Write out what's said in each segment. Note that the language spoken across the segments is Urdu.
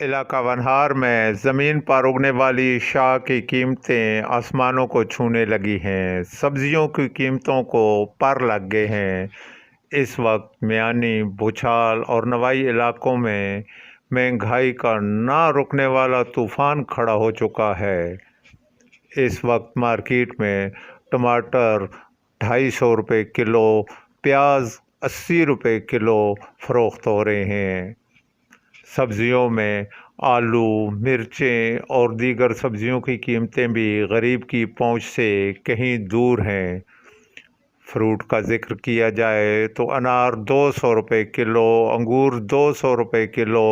علاقہ ونہار میں زمین پر اگنے والی اشیاء کی قیمتیں آسمانوں کو چھونے لگی ہیں۔ سبزیوں کی قیمتوں کو پر لگ گئے ہیں۔ اس وقت میانی، بھوچال اور نوائی علاقوں میں مہنگائی کا نہ رکنے والا طوفان کھڑا ہو چکا ہے۔ اس وقت مارکیٹ میں ٹماٹر 250 روپے کلو، پیاز 80 روپے کلو فروخت ہو رہے ہیں۔ سبزیوں میں آلو، مرچیں اور دیگر سبزیوں کی قیمتیں بھی غریب کی پہنچ سے کہیں دور ہیں۔ فروٹ کا ذکر کیا جائے تو انار 200 روپے کلو، انگور 200 روپے کلو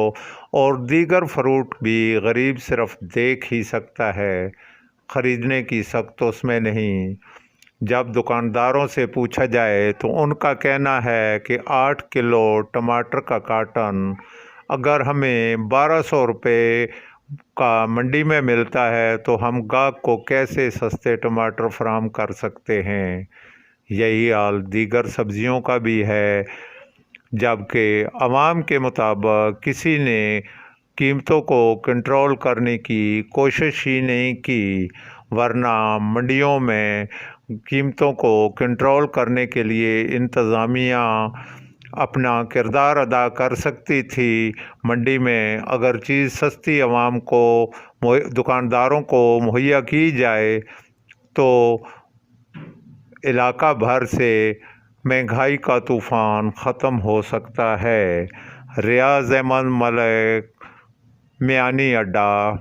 اور دیگر فروٹ بھی غریب صرف دیکھ ہی سکتا ہے، خریدنے کی سخت اس میں نہیں۔ جب دکانداروں سے پوچھا جائے تو ان کا کہنا ہے کہ 8 کلو ٹماٹر کا کارٹن اگر ہمیں 1200 روپے کا منڈی میں ملتا ہے تو ہم گاہک کو کیسے سستے ٹماٹر فراہم کر سکتے ہیں۔ یہی حال دیگر سبزیوں کا بھی ہے، جبکہ عوام کے مطابق کسی نے قیمتوں کو کنٹرول کرنے کی کوشش ہی نہیں کی، ورنہ منڈیوں میں قیمتوں کو کنٹرول کرنے کے لیے انتظامیہ اپنا کردار ادا کر سکتی تھی۔ منڈی میں اگر چیز سستی عوام کو، دکانداروں کو مہیا کی جائے تو علاقہ بھر سے مہنگائی کا طوفان ختم ہو سکتا ہے۔ ریاض احمد ملک، میانی اڈہ۔